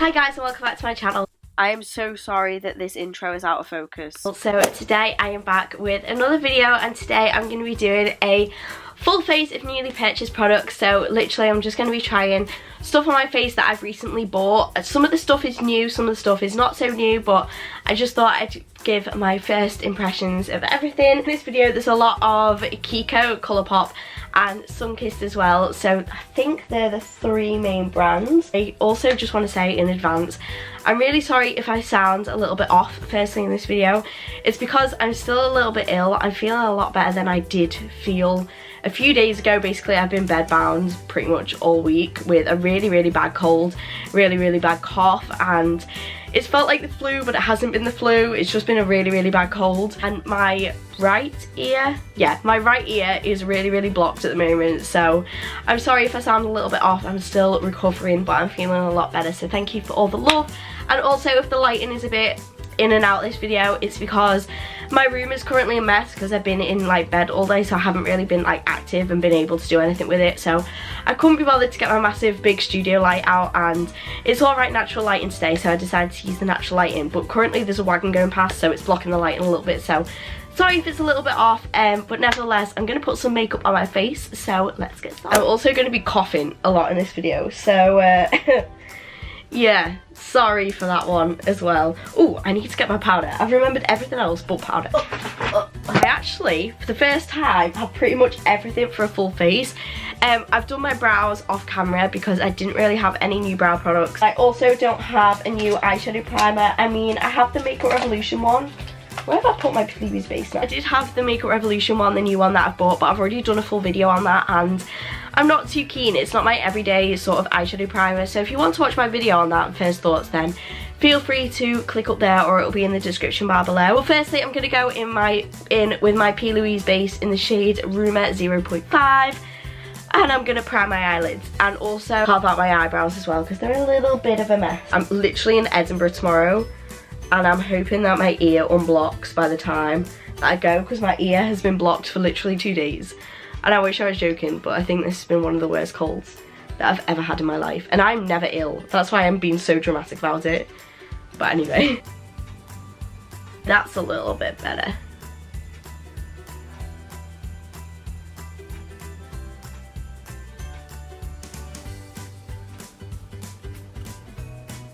Hi guys and welcome back to my channel. I am so sorry that this intro is out of focus. So today I am back with another video, and today I'm going to be doing a full face of newly purchased products. So literally I'm just going to be trying stuff on my face that I've recently bought. Some of the stuff is new, some of the stuff is not so new, but I just thought I'd give my first impressions of everything. In this video there's a lot of KIKO, COLOURPOP and SUNKISSED as well, so I think they're the three main brands. I also just want to say in advance, I'm really sorry if I sound a little bit off firstly in this video. It's because I'm still a little bit ill. I'm feeling a lot better than I did feel a few days ago. Basically I've been bedbound pretty much all week with a really bad cold, really bad cough, and it's felt like the flu, but it hasn't been the flu. It's just been a really bad cold. And my right ear, my right ear is really blocked at the moment. So I'm sorry if I sound a little bit off. I'm still recovering, but I'm feeling a lot better. So thank you for all the love. And also if the lighting is a bit in and out this video, it's because my room is currently a mess because I've been in like bed all day, so I haven't really been like active and been able to do anything with it. So I couldn't be bothered to get my massive big studio light out, and it's alright natural lighting today, so I decided to use the natural lighting. But currently there's a wagon going past, so it's blocking the lighting a little bit, so sorry if it's a little bit off, but nevertheless I'm going to put some makeup on my face, so let's get started. I'm also going to be coughing a lot in this video, so yeah, sorry for that one as well. Oh, I need to get my powder. I've remembered everything else but powder. I actually, for the first time, have pretty much everything for a full face. I've done my brows off camera because I didn't really have any new brow products. I also don't have a new eyeshadow primer. I mean, I have the Makeup Revolution one. Where have I put my Phoebe's base now? I did have the Makeup Revolution one, the new one that I've bought, but I've already done a full video on that, and I'm not too keen. It's not my everyday sort of eyeshadow primer. So if you want to watch my video on that and first thoughts, then feel free to click up there, or it'll be in the description bar below. Well, firstly I'm going to go in with my P. Louise base in the shade Rumour 0.5. And I'm going to prime my eyelids and also carve out my eyebrows as well because they're a little bit of a mess. I'm literally in Edinburgh tomorrow, and I'm hoping that my ear unblocks by the time that I go, because my ear has been blocked for literally 2 days. And I wish I was joking, but I think this has been one of the worst colds that I've ever had in my life. And I'm never ill. That's why I'm being so dramatic about it. But anyway, that's a little bit better.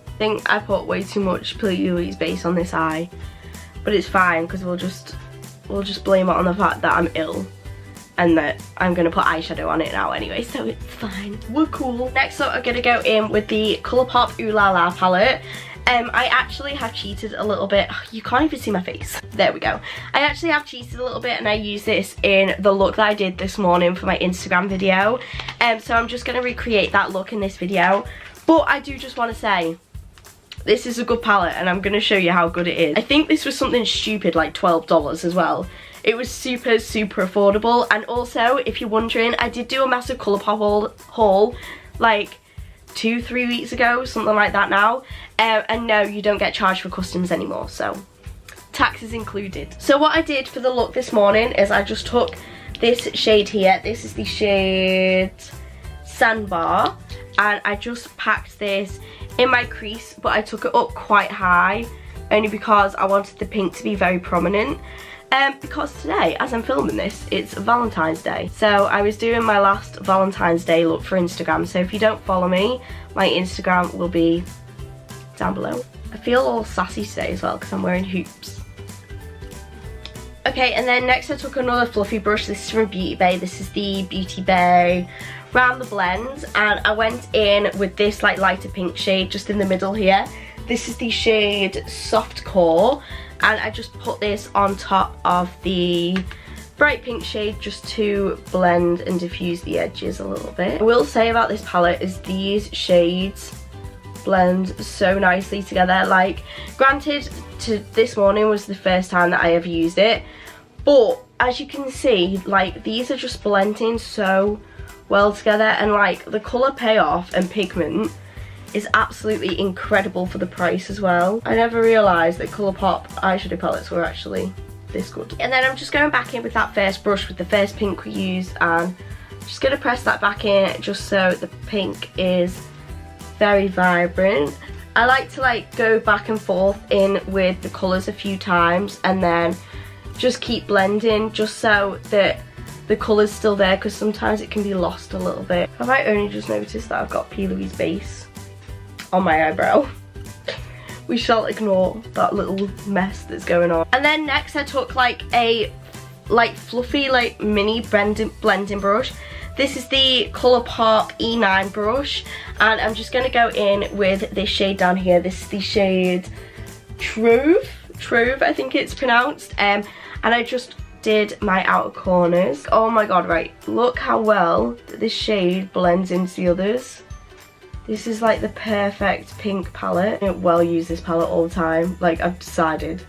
I think I put way too much P. Louise base on this eye, but it's fine because we'll just blame it on the fact that I'm ill and that I'm gonna put eyeshadow on it now anyway, so it's fine. We're cool. Next up, I'm gonna go in with the ColourPop Ooh La La palette. I actually have cheated a little bit. You can't even see my face. There we go. I actually have cheated a little bit, and I used this in the look that I did this morning for my Instagram video. So I'm just gonna recreate that look in this video. But I do just want to say, this is a good palette, and I'm going to show you how good it is. I think this was something stupid like $12 as well. It was super affordable. And also, if you're wondering, I did do a massive ColourPop haul like 2-3 weeks ago, something like that now. And no, you don't get charged for customs anymore, so tax is included. So what I did for the look this morning is I just took this shade here. This is the shade Sandbar, and I just packed this in my crease, but I took it up quite high only because I wanted the pink to be very prominent, because today, as I'm filming this, it's Valentine's Day. So I was doing my last Valentine's Day look for Instagram, so if you don't follow me, my Instagram will be down below. I feel all sassy today as well because I'm wearing hoops. Okay, and then next I took another fluffy brush. This is from Beauty Bay. This is the Beauty Bay Round the Blends, and I went in with this like lighter pink shade just in the middle here. This is the shade Soft Core, and I just put this on top of the bright pink shade just to blend and diffuse the edges a little bit. I will say about this palette is these shades blend so nicely together. Like, granted, this morning was the first time that I ever used it, but as you can see, like, these are just blending so well together, and like the colour payoff and pigment is absolutely incredible for the price as well. I never realised that ColourPop eyeshadow palettes were actually this good. And then I'm just going back in with that first brush with the first pink we used, and just going to press that back in just so the pink is very vibrant. I like to like go back and forth in with the colours a few times and then just keep blending just so that the colour's still there, because sometimes it can be lost a little bit. Have I only just noticed that I've got P. Louise base on my eyebrow? We shall ignore that little mess that's going on. And then next I took like a fluffy like mini blending brush. This is the COLOURPOP E9 brush, and I'm just going to go in with this shade down here. This is the shade Trove, I think it's pronounced, and I just did my outer corners. Oh my god, right, look how well this shade blends into the others. This is like the perfect pink palette. I don't well use this palette all the time, like I've decided.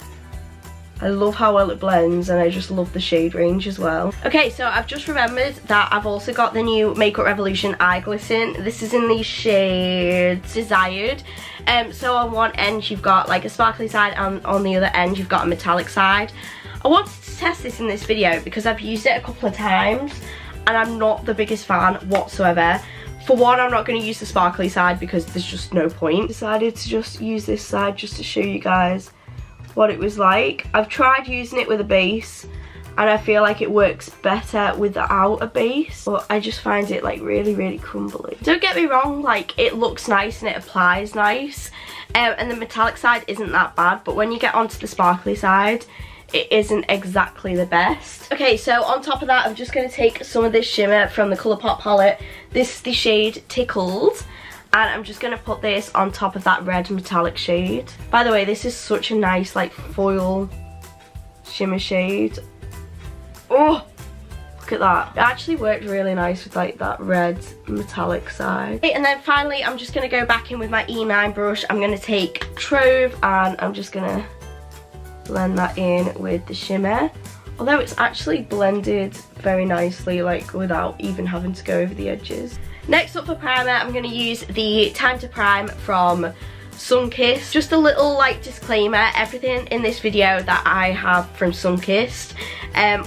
I love how well it blends, and I just love the shade range as well. Okay, so I've just remembered that I've also got the new Makeup Revolution Eye Glisten. This is in the shade Desired. So on one end you've got like a sparkly side, and on the other end you've got a metallic side. I wanted to test this in this video because I've used it a couple of times and I'm not the biggest fan whatsoever. For one, I'm not going to use the sparkly side because there's just no point. Decided to just use this side just to show you guys what it was like. I've tried using it with a base and I feel like it works better without a base, but I just find it like really crumbly. Don't get me wrong, like it looks nice and it applies nice, and the metallic side isn't that bad, but when you get onto the sparkly side it isn't exactly the best. Okay, so on top of that I'm just going to take some of this shimmer from the ColourPop palette. This is the shade Tickled, and I'm just going to put this on top of that red metallic shade. By the way, this is such a nice like foil shimmer shade. Oh, look at that. It actually worked really nice with like that red metallic side. Okay, and then finally I'm just going to go back in with my E9 brush. I'm going to take Trove and I'm just going to blend that in with the shimmer. Although it's actually blended very nicely, like without even having to go over the edges. Next up for primer, I'm going to use the Time to Prime from SUNKISSED. Just a little like disclaimer, everything in this video that I have from SUNKISSED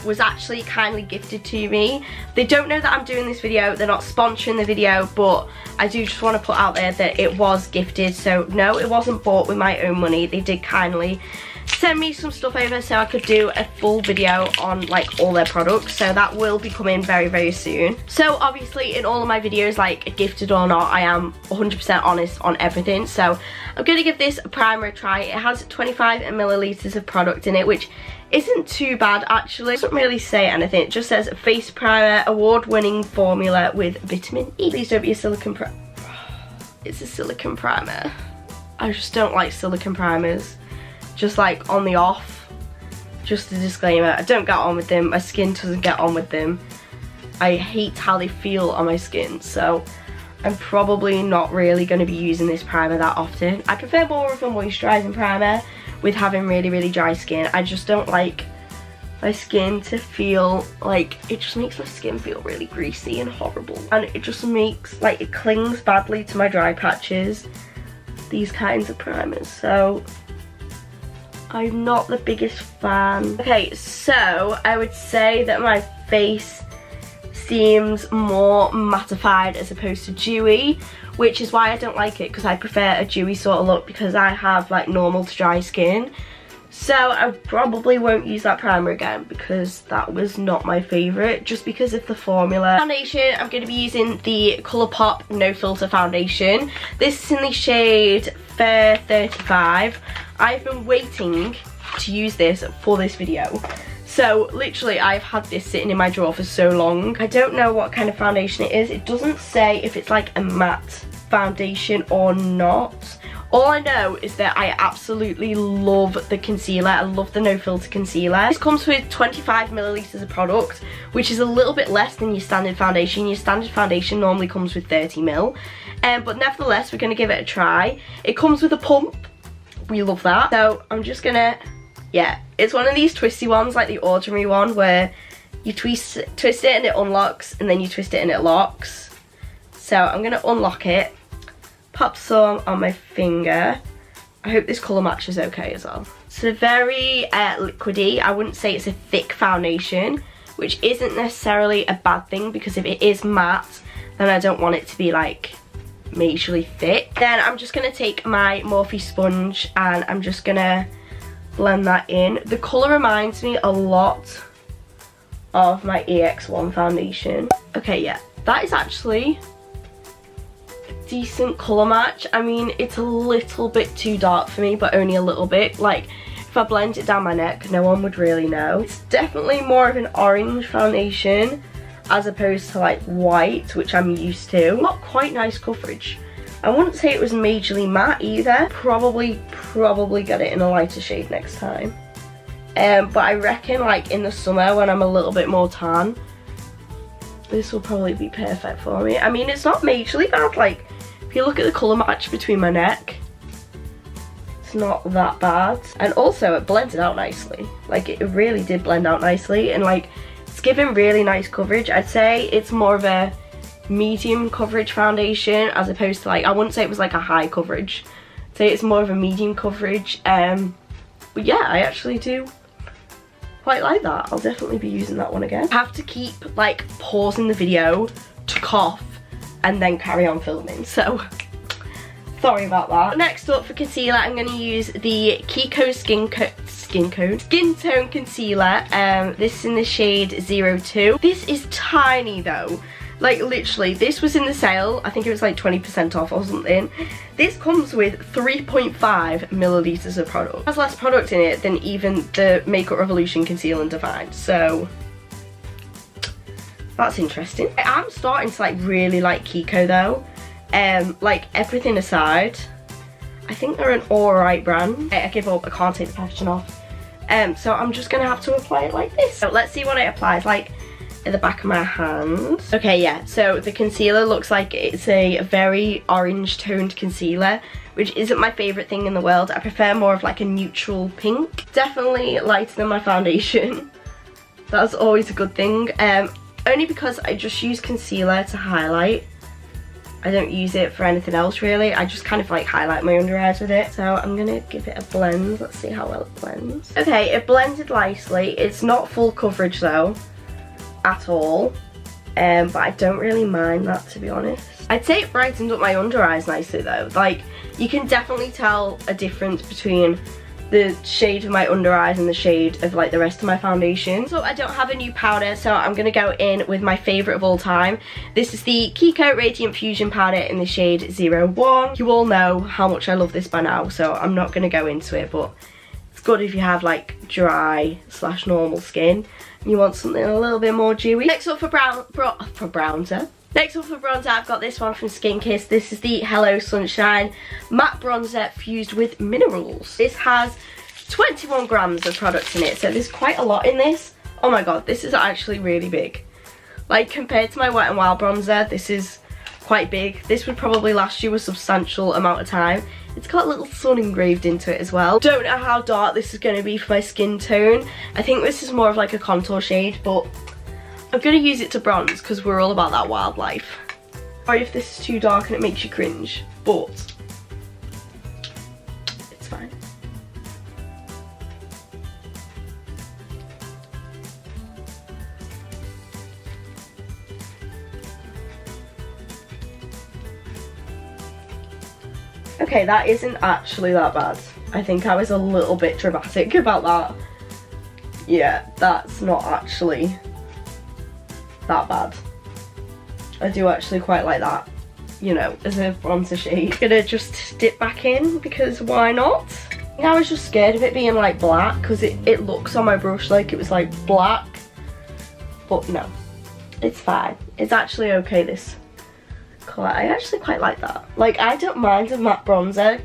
was actually kindly gifted to me. They don't know that I'm doing this video, they're not sponsoring the video, but I do just want to put out there that it was gifted. So no, it wasn't bought with my own money. They did kindly send me some stuff over so I could do a full video on like all their products, so that will be coming very soon. So obviously in all of my videos, like gifted or not, I am 100% honest on everything. So I'm going to give this primer a try. It has 25 milliliters of product in it, which isn't too bad actually. It doesn't really say anything, it just says face primer, award-winning formula with vitamin E. Please don't be a silicone primer. It's a silicone primer. I just don't like silicone primers. Just like on the off, just a disclaimer, I don't get on with them, my skin doesn't get on with them. I hate how they feel on my skin, so I'm probably not really going to be using this primer that often. I prefer more of a moisturising primer with having really dry skin. I just don't like my skin to feel like, it just makes my skin feel really greasy and horrible. And it just makes, like, it clings badly to my dry patches, these kinds of primers, so I'm not the biggest fan. Okay, so I would say that my face seems more mattified as opposed to dewy, which is why I don't like it, because I prefer a dewy sort of look because I have like normal to dry skin. So I probably won't use that primer again because that was not my favourite, just because of the formula. Foundation, I'm going to be using the ColourPop No Filter Foundation. This is in the shade Fair 35. I've been waiting to use this for this video. So literally I've had this sitting in my drawer for so long. I don't know what kind of foundation it is. It doesn't say if it's like a matte foundation or not. All I know is that I absolutely love the concealer. I love the No Filter concealer. This comes with 25 milliliters of product, which is a little bit less than your standard foundation. Your standard foundation normally comes with 30 ml. But nevertheless, we're going to give it a try. It comes with a pump. We love that. So I'm just going to, yeah, it's one of these twisty ones, like the ordinary one, where you twist it and it unlocks, and then you twist it and it locks. So I'm going to unlock it. Pop some on my finger. I hope this colour matches okay as well. It's a very liquidy. I wouldn't say it's a thick foundation, which isn't necessarily a bad thing, because if it is matte, then I don't want it to be like majorly thick. Then I'm just going to take my Morphe sponge and I'm just going to blend that in. The colour reminds me a lot of my EX1 foundation. Okay, yeah, that is actually a decent colour match. I mean, it's a little bit too dark for me, but only a little bit. Like, if I blend it down my neck, no one would really know. It's definitely more of an orange foundation as opposed to like white, which I'm used to. Not quite nice coverage. I wouldn't say it was majorly matte either. Probably get it in a lighter shade next time. But I reckon like in the summer when I'm a little bit more tan, this will probably be perfect for me. I mean, it's not majorly bad. Like, if you look at the colour match between my neck, it's not that bad. And also it blended out nicely. Like, it really did blend out nicely, and like it's giving really nice coverage. I'd say it's more of a medium coverage foundation as opposed to like, I wouldn't say it was like a high coverage. I'd say it's more of a medium coverage. But yeah, I actually do quite like that. I'll definitely be using that one again. I have to keep like pausing the video to cough and then carry on filming, so sorry about that. Next up for concealer, I'm going to use the KIKO Skin Tone Concealer. This is in the shade 02. This is tiny though. Like, literally, this was in the sale. I think it was like 20% off or something. This comes with 3.5 millilitres of product. It has less product in it than even the Makeup Revolution Conceal and Define. So, that's interesting. I'm starting to like really like KIKO though. Like, everything aside, I think they're an alright brand. I give up, I can't take the packaging off. So I'm just going to have to apply it like this. So let's see what it applies like at the back of my hand. Okay, yeah, so the concealer looks like it's a very orange toned concealer, which isn't my favourite thing in the world. I prefer more of like a neutral pink. Definitely lighter than my foundation. That's always a good thing. Only because I just use concealer to highlight. I don't use it for anything else really. I just kind of like highlight my under eyes with it. So I'm gonna give it a blend. Let's see how well it blends. Okay, it blended nicely. It's not full coverage though, at all. But I don't really mind that, to be honest. I'd say it brightened up my under eyes nicely though. Like, you can definitely tell a difference between the shade of my under eyes and the shade of like the rest of my foundation. So I don't have a new powder, so I'm gonna go in with my favorite of all time. This is the KIKO Radiant Fusion powder in the shade 01. You all know how much I love this by now, so I'm not gonna go into it, but it's good if you have like dry / normal skin and you want something a little bit more dewy. Next up for bronzer. Next up for bronzer, I've got this one from SUNKISSED. This is the Hello Sunshine Matte Bronzer Fused with Minerals. This has 21 grams of product in it, so there's quite a lot in this. Oh my god, this is actually really big. Like, compared to my Wet n Wild bronzer, this is quite big. This would probably last you a substantial amount of time. It's got a little sun engraved into it as well. Don't know how dark this is going to be for my skin tone. I think this is more of like a contour shade, but I'm going to use it to bronze because we're all about that wildlife. Sorry if this is too dark and it makes you cringe, but it's fine. Okay, that isn't actually that bad. I think I was a little bit dramatic about that. Yeah, that's not actually that bad. I do actually quite like that, you know, as a bronzer shade. I'm gonna just dip back in because why not? I think I was just scared of it being like black because it looks on my brush like it was like black, but no, it's fine. It's actually okay, this colour. I actually quite like that. Like, I don't mind a matte bronzer.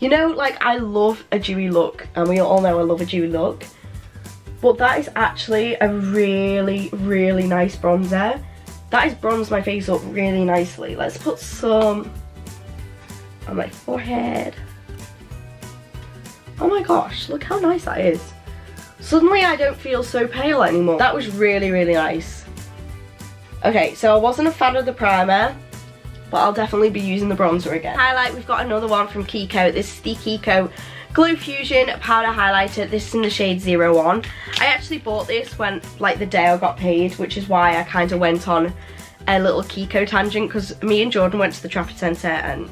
You know, like, I love a dewy look, and we all know I love a dewy look. But that is actually a really, really nice bronzer. That has bronzed my face up really nicely. Let's put some on my forehead. Oh my gosh, look how nice that is. Suddenly I don't feel so pale anymore. That was really, really nice. Okay, so I wasn't a fan of the primer, but I'll definitely be using the bronzer again. Highlight, we've got another one from KIKO. This is the KIKO Glow Fusion Powder Highlighter. This is in the shade 01. I actually bought this when, like, the day I got paid, which is why I kind of went on a little KIKO tangent, because me and Jordan went to the Trafford Centre and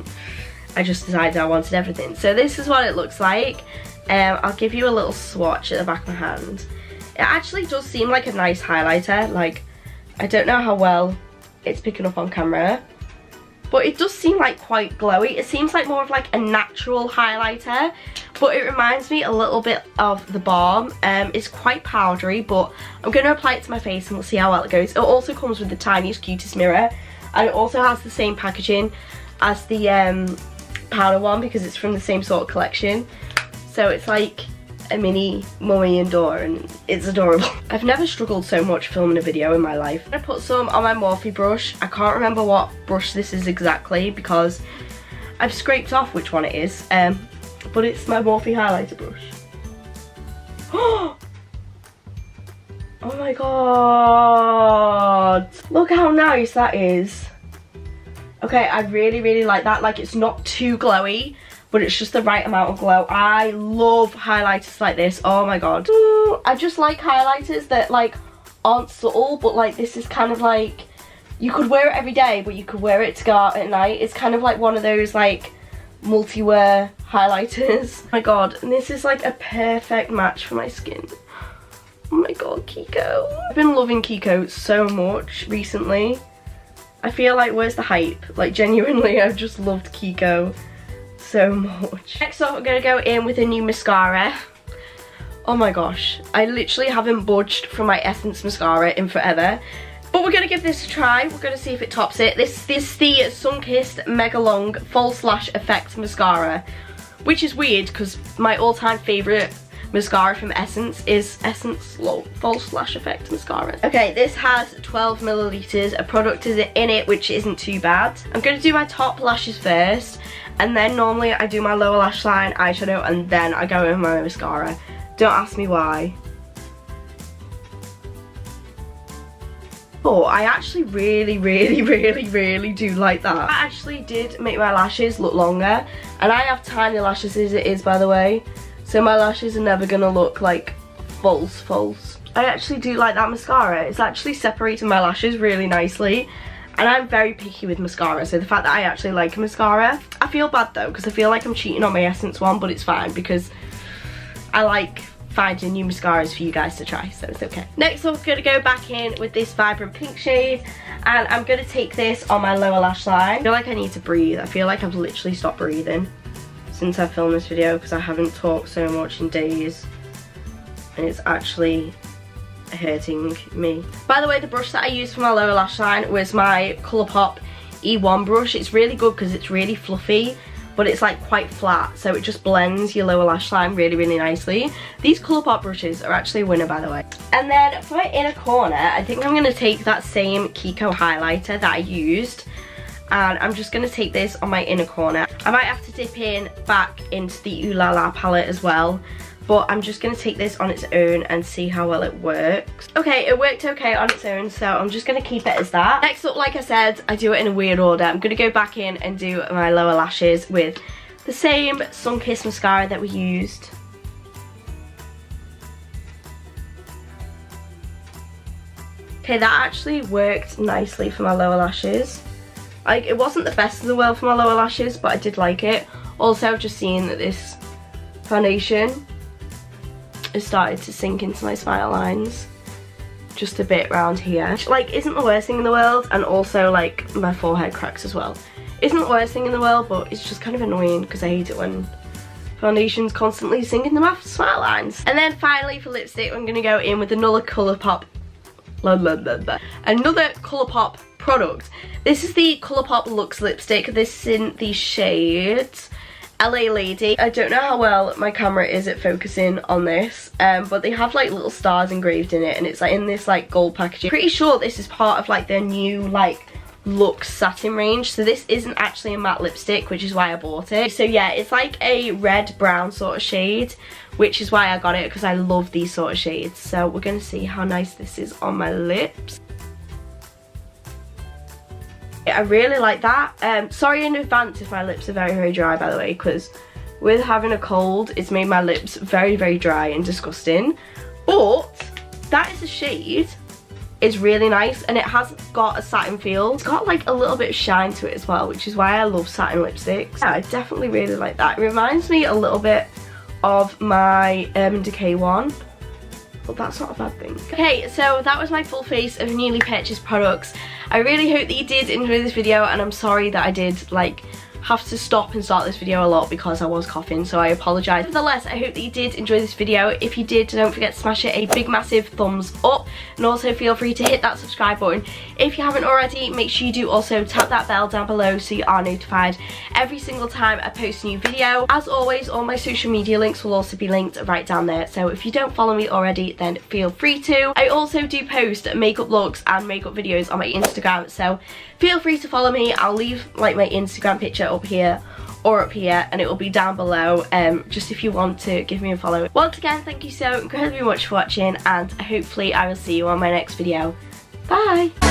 I just decided I wanted everything. So this is what it looks like. I'll give you a little swatch at the back of my hand. It actually does seem like a nice highlighter. Like, I don't know how well it's picking up on camera, but it does seem like quite glowy. It seems like more of like a natural highlighter, but it reminds me a little bit of the balm. It's quite powdery, but I'm going to apply it to my face and we'll see how well it goes. It also comes with the tiniest, cutest mirror, and it also has the same packaging as the powder one because it's from the same sort of collection. So it's like a mini mummy and door, and it's adorable. I've never struggled so much filming a video in my life. I'm gonna put some on my Morphe brush. I can't remember what brush this is exactly because I've scraped off which one it is, but it's my Morphe highlighter brush. Oh my god, look how nice that is. Okay, I really like that. Like, it's not too glowy, but it's just the right amount of glow. I love highlighters like this. Oh my god. Ooh, I just like highlighters that like aren't subtle, but like this is kind of like, you could wear it every day, but you could wear it to go out at night. It's kind of like one of those like multi-wear highlighters. Oh my god, and this is like a perfect match for my skin. Oh my god, KIKO. I've been loving KIKO so much recently. I feel like, where's the hype? Like, genuinely, I've just loved KIKO so much. Next up, I'm gonna go in with a new mascara. Oh my gosh, I literally haven't budged from my Essence mascara in forever, but we're gonna give this a try. We're gonna see if it tops it. This is the Sunkissed Mega Long False Lash Effect mascara, which is weird because my all-time favorite mascara from Essence is Essence False Lash Effect mascara. Okay, this has 12 milliliters of product in it, which isn't too bad. I'm gonna do my top lashes first, and then normally I do my lower lash line, eyeshadow, and then I go in with my mascara. Don't ask me why. But I actually really do like that. I actually did make my lashes look longer, and I have tiny lashes as it is, by the way. So my lashes are never gonna look like false. I actually do like that mascara. It's actually separating my lashes really nicely. And I'm very picky with mascara, so the fact that I actually like a mascara. I feel bad though, because I feel like I'm cheating on my Essence one, but it's fine because I like finding new mascaras for you guys to try, so it's okay. Next up, I'm gonna go back in with this vibrant pink shade, and I'm gonna take this on my lower lash line. I feel like I need to breathe. I feel like I've literally stopped breathing since I filmed this video because I haven't talked so much in days, and it's actually hurting me. By the way, the brush that I used for my lower lash line was my ColourPop E1 brush. It's really good because it's really fluffy, but it's like quite flat, so it just blends your lower lash line really nicely. These ColourPop brushes are actually a winner, by the way. And then for my inner corner, I think I'm gonna take that same KIKO highlighter that I used, and I'm just gonna take this on my inner corner. I might have to dip in back into the Ooh La La palette as well, but I'm just gonna take this on its own and see how well it works. Okay, it worked okay on its own, so I'm just gonna keep it as that. Next up, like I said, I do it in a weird order. I'm gonna go back in and do my lower lashes with the same Sunkissed mascara that we used. Okay, that actually worked nicely for my lower lashes. Like, it wasn't the best in the world for my lower lashes, but I did like it. Also, I've just seen that this foundation has started to sink into my smile lines just a bit around here, which like isn't the worst thing in the world, and also like my forehead cracks as well. Isn't the worst thing in the world, but it's just kind of annoying because I hate it when foundations constantly sink into my smile lines. And then finally for lipstick, I'm gonna go in with another ColourPop product. This is the ColourPop Luxe lipstick. This is in the shade LA Lady. I don't know how well my camera is at focusing on this, but they have like little stars engraved in it, and it's like in this like gold packaging. Pretty sure this is part of like their new like Luxe satin range, so this isn't actually a matte lipstick, which is why I bought it. So yeah, it's like a red brown sort of shade, which is why I got it, because I love these sort of shades. So we're gonna see how nice this is on my lips. I really like that. Sorry in advance if my lips are very dry, by the way, because with having a cold it's made my lips very dry and disgusting. But that is a shade is really nice, and it has got a satin feel. It's got like a little bit of shine to it as well, which is why I love satin lipsticks. Yeah, I definitely really like that. It reminds me a little bit of my Urban Decay one, but that's not a bad thing. Okay, so that was my full face of newly purchased products. I really hope that you did enjoy this video, and I'm sorry that I did like have to stop and start this video a lot because I was coughing, so I apologise. Nevertheless, I hope that you did enjoy this video. If you did, don't forget to smash it a big massive thumbs up, and also feel free to hit that subscribe button if you haven't already. Make sure you do also tap that bell down below so you are notified every single time I post a new video. As always, all my social media links will also be linked right down there, so if you don't follow me already, then feel free to. I also do post makeup looks and makeup videos on my Instagram, so feel free to follow me. I'll leave like my Instagram picture up here or up here, and it will be down below, just if you want to give me a follow. Once again, thank you so incredibly much for watching, and hopefully I will see you on my next video. Bye!